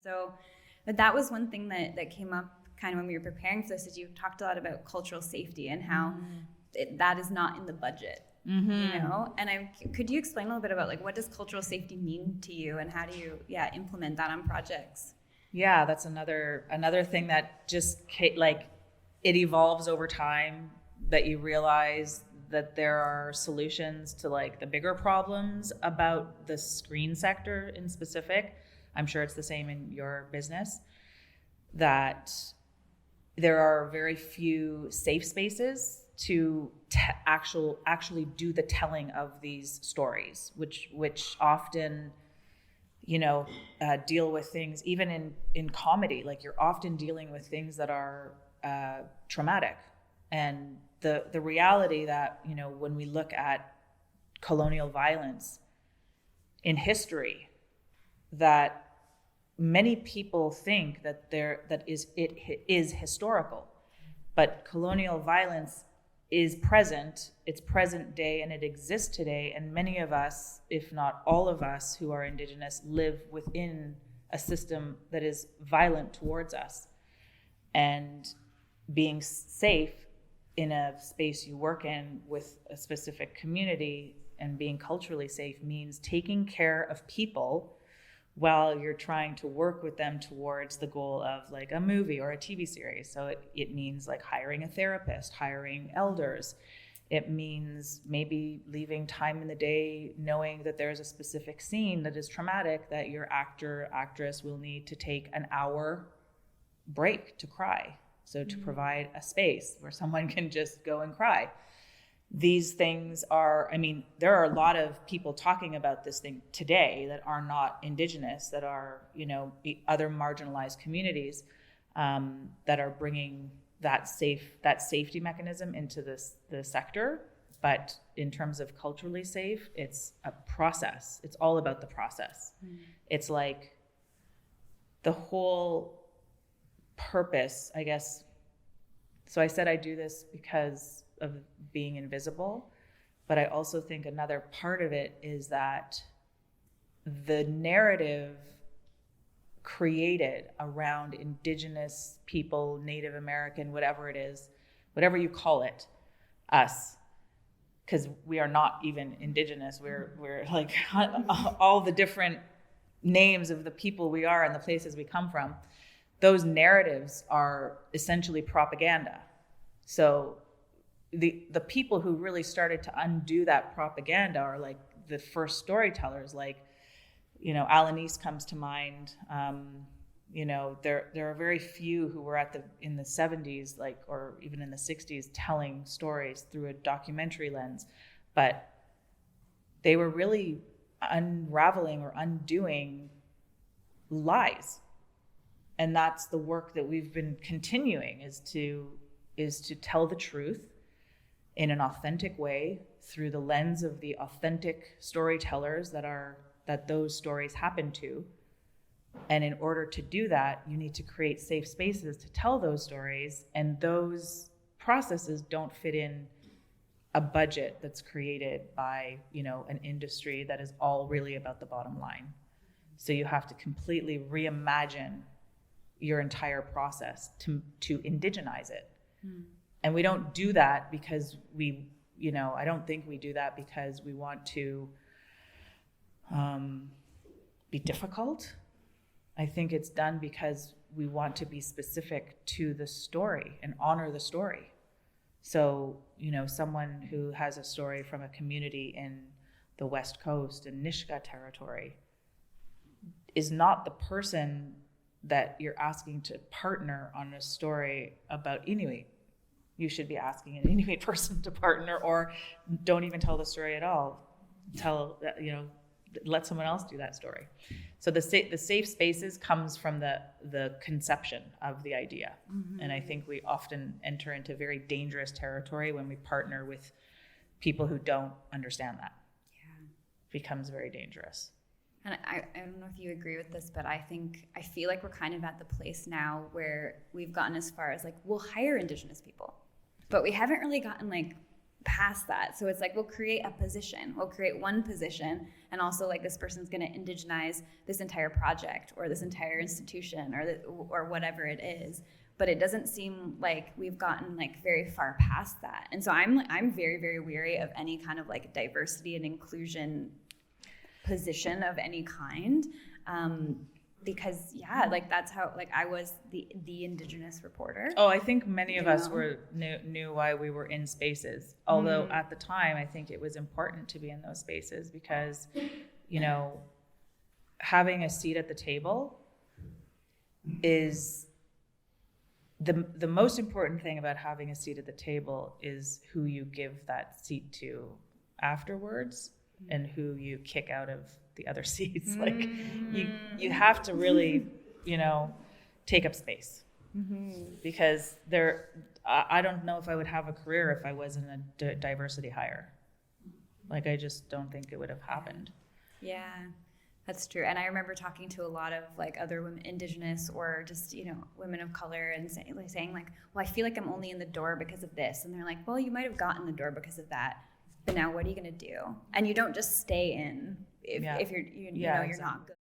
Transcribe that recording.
So, but that was one thing that came up kind of when we were preparing for this, is you talked a lot about cultural safety and how that is not in the budget, you know? And could you explain a little bit about like, what does cultural safety mean to you, and how do you, implement that on projects? Yeah, that's another thing that just like it evolves over time, that you realize that there are solutions to like the bigger problems about the screen sector in specific. I'm sure it's the same in your business, that there are very few safe spaces to actually do the telling of these stories, which often, deal with things, even in comedy, like you're often dealing with things that are traumatic. And the reality that, when we look at colonial violence in history, that many people think that it is historical, but colonial violence is present, it's present day, and it exists today. And many of us, if not all of us who are Indigenous, live within a system that is violent towards us. And being safe in a space you work in with a specific community and being culturally safe means taking care of people while you're trying to work with them towards the goal of like a movie or a TV series. So it means like hiring a therapist, hiring elders. It means maybe leaving time in the day knowing that there's a specific scene that is traumatic, that your actress will need to take an hour break to cry. So to provide a space where someone can just go and cry. These things are, there are a lot of people talking about this thing today that are not Indigenous, that are, other marginalized communities, that are bringing that safety mechanism into the sector. But in terms of culturally safe, it's a process. It's all about the process. It's like the whole purpose, I guess. So I said I do this because of being invisible, but I also think another part of it is that the narrative created around Indigenous people, Native American, whatever it is, whatever you call it, us, because we are not even Indigenous, we're like all the different names of the people we are and the places we come from. Those narratives are essentially propaganda. So the people who really started to undo that propaganda are like the first storytellers, like, Alanis comes to mind. There are very few who were in the 70s, like, or even in the 60s, telling stories through a documentary lens, but they were really unraveling or undoing lies. And that's the work that we've been continuing, is to tell the truth in an authentic way through the lens of the authentic storytellers that those stories happen to. And in order to do that, you need to create safe spaces to tell those stories, and those processes don't fit in a budget that's created by, an industry that is all really about the bottom line. So you have to completely reimagine your entire process to indigenize it. And we don't do that because I don't think we do that because we want to be difficult. I think it's done because we want to be specific to the story and honor the story. So, someone who has a story from a community in the West Coast and Nisga'a territory is not the person that you're asking to partner on a story about Inuit. You should be asking an Inuit person to partner, or don't even tell the story at all. Let someone else do that story. So the safe spaces comes from the conception of the idea. And I think we often enter into very dangerous territory when we partner with people who don't understand that. Yeah. It becomes very dangerous. And I don't know if you agree with this, but I feel like we're kind of at the place now where we've gotten as far as like, we'll hire Indigenous people, but we haven't really gotten like past that. So it's like, we'll create a position, we'll create one position, and also like this person's going to indigenize this entire project or this entire institution or whatever it is. But it doesn't seem like we've gotten like very far past that. And so I'm very, very weary of any kind of like diversity and inclusion position of any kind. Because like that's how, like, I was the Indigenous reporter. Oh, I think many of us knew why we were in spaces. Although at the time, I think it was important to be in those spaces because, having a seat at the table is the most important thing about having a seat at the table is who you give that seat to afterwards and who you kick out of the other seats. Like you have to really, take up space because I don't know if I would have a career if I wasn't a diversity hire. Like, I just don't think it would have happened. Yeah, that's true. And I remember talking to a lot of like other women, Indigenous or just, women of color, and saying like, well, I feel like I'm only in the door because of this. And they're like, well, you might have gotten the door because of that, but now what are you going to do? And you don't just stay in if you're, you're not good.